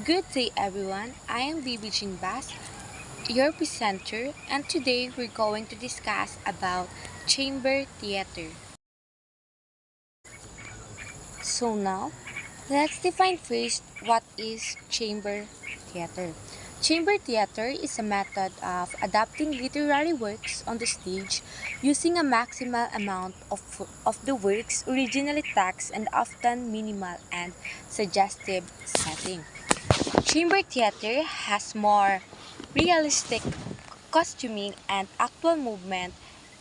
Good day, everyone. I am Bibi Jinbas, your presenter, and today we're going to discuss about chamber theater. So now, let's define first what is chamber theater. Chamber theater is a method of adapting literary works on the stage using a maximal amount of the work's originally text and often minimal and suggestive setting. Chamber theater has more realistic costuming and actual movement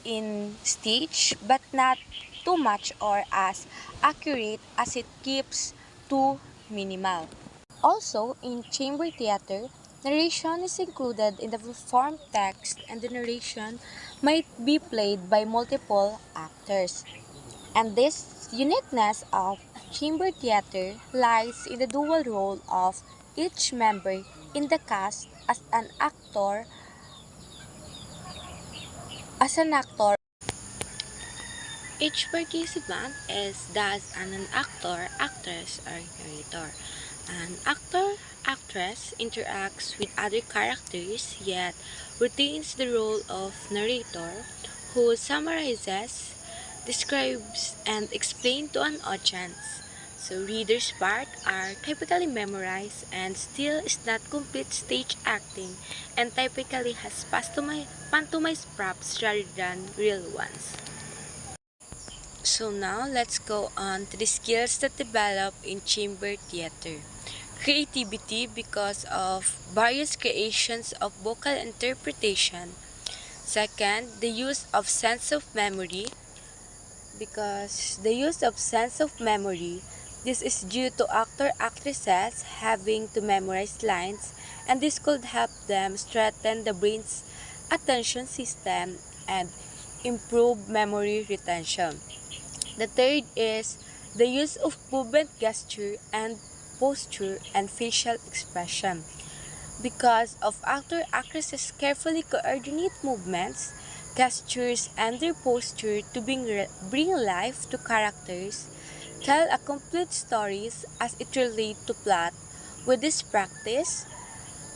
in stage, but not too much or as accurate as it keeps too minimal. Also, in chamber theater, narration is included in the performed text and the narration might be played by multiple actors. And this uniqueness of chamber theater lies in the dual role of each member in the cast as an actor. Each participant is thus an actor, actress, or narrator. An actor, actress interacts with other characters yet retains the role of narrator who summarizes, describes, and explains to an audience. So readers' part are typically memorized and still is not complete stage acting and typically has pantomized props rather than real ones. So now let's go on to the skills that develop in chamber theater. Creativity because of various creations of vocal interpretation. Second, the use of sense of memory because the use of sense of memory, this is due to actor actresses having to memorize lines, and this could help them strengthen the brain's attention system and improve memory retention. The third is the use of movement, gesture, and posture and facial expression. Because of actor actresses carefully coordinate movements, gestures, and their posture to bring life to characters, tell a complete stories as it relates to plot. With this practice,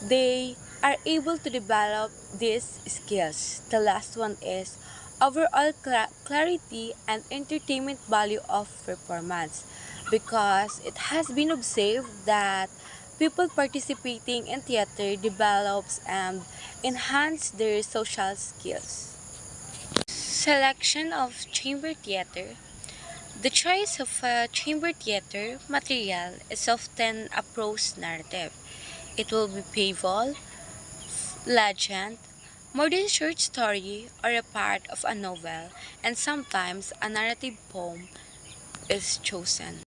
they are able to develop these skills. The last one is overall clarity and entertainment value of performance because it has been observed that people participating in theater develops and enhance their social skills. Selection of chamber theater. The choice of a chamber theater material is often a prose narrative. It will be fable, legend, modern short story, or a part of a novel, and sometimes a narrative poem is chosen.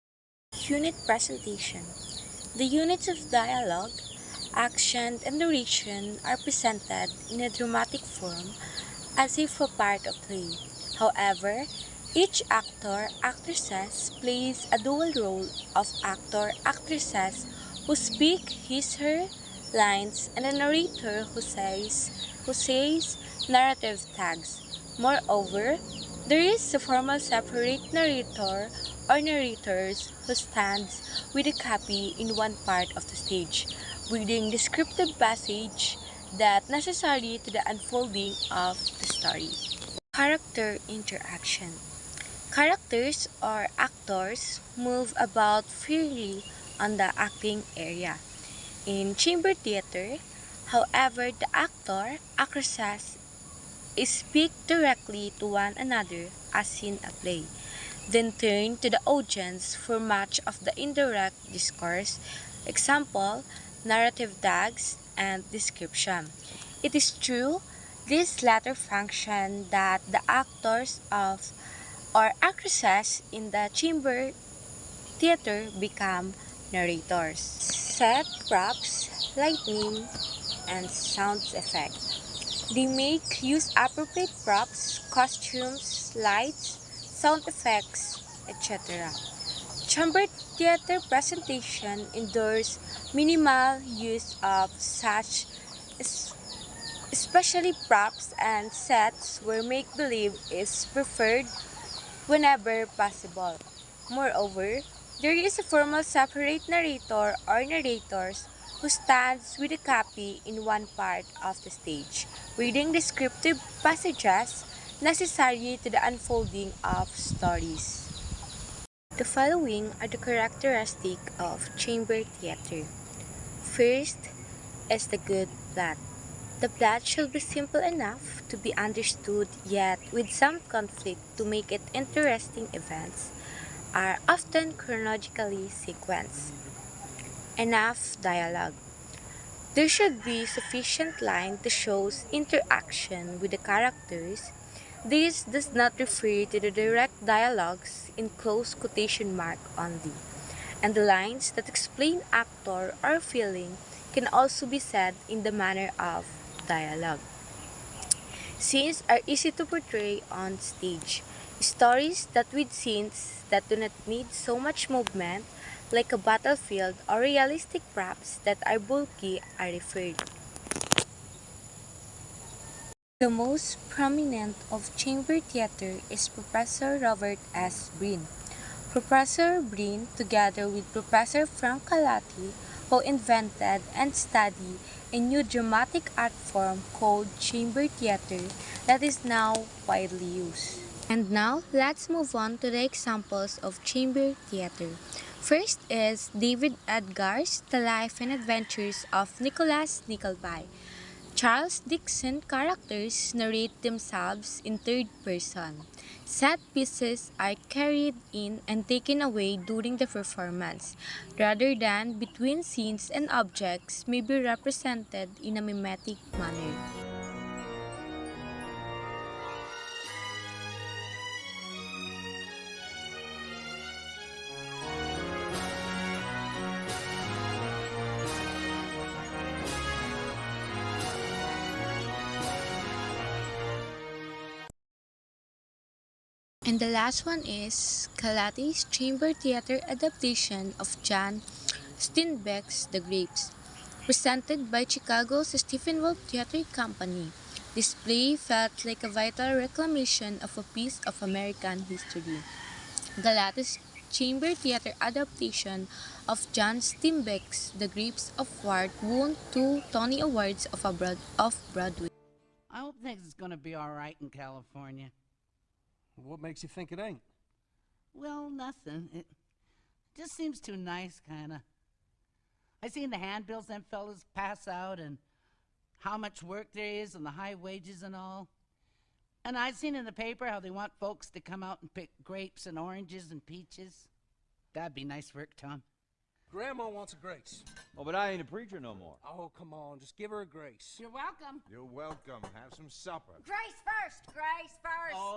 Unit presentation. The units of dialogue, action, and narration are presented in a dramatic form as if a part of play. However, each actor, actresses plays a dual role of actor, actresses who speak his/her lines and a narrator who says narrative tags. Moreover, there is a formal separate narrator or narrators who stands with a copy in one part of the stage, reading descriptive passage that necessary to the unfolding of the story. Character interaction. Characters or actors move about freely on the acting area. In chamber theater, however, the actor, actresses speak directly to one another as in a play, then turn to the audience for much of the indirect discourse, example, narrative tags, and description. It is true this latter function that the actors of or actresses in the chamber theater become narrators. Set props, lighting, and sound effects. They make use appropriate props, costumes, lights, sound effects, etc. Chamber theater presentation endures minimal use of such especially props and sets where make-believe is preferred whenever possible. Moreover, there is a formal separate narrator or narrators who stands with a copy in one part of the stage, reading descriptive passages necessary to the unfolding of stories. The following are the characteristics of chamber theater. First is the good plot. The plot should be simple enough to be understood, yet with some conflict to make it interesting. Events are often chronologically sequenced. Enough dialogue. There should be sufficient line to show interaction with the characters. This does not refer to the direct dialogues in close quotation mark only, and the lines that explain actor or feeling can also be said in the manner of dialogue. Scenes are easy to portray on stage. Stories that with scenes that do not need so much movement, like a battlefield or realistic props that are bulky, are referred. The most prominent of chamber theater is Professor Robert S. Breen. Professor Breen, together with Professor Frank Calati, who invented and studied a new dramatic art form called chamber theater that is now widely used. And now, let's move on to the examples of chamber theater. First is David Edgar's The Life and Adventures of Nicholas Nickleby. Charles Dickens characters narrate themselves in third person. Set pieces are carried in and taken away during the performance, rather than between scenes and objects may be represented in a mimetic manner. And the last one is Calati's chamber theater adaptation of John Steinbeck's The Grapes, presented by Chicago's Stephen Wolf Theatre Company. This play felt like a vital reclamation of a piece of American history. Galate's chamber theater adaptation of John Steinbeck's The Grapes of Wrath won 2 Tony Awards of Broadway. I hope things is gonna be all right in California. What makes you think it ain't? Well, nothing. It just seems too nice, kinda. I seen the handbills them fellas pass out and how much work there is and the high wages and all. And I seen in the paper how they want folks to come out and pick grapes and oranges and peaches. That'd be nice work, Tom. Grandma wants a grace. Oh, but I ain't a preacher no more. Oh, come on. Just give her a grace. You're welcome. You're welcome. Have some supper. Grace first! Grace first! Oh,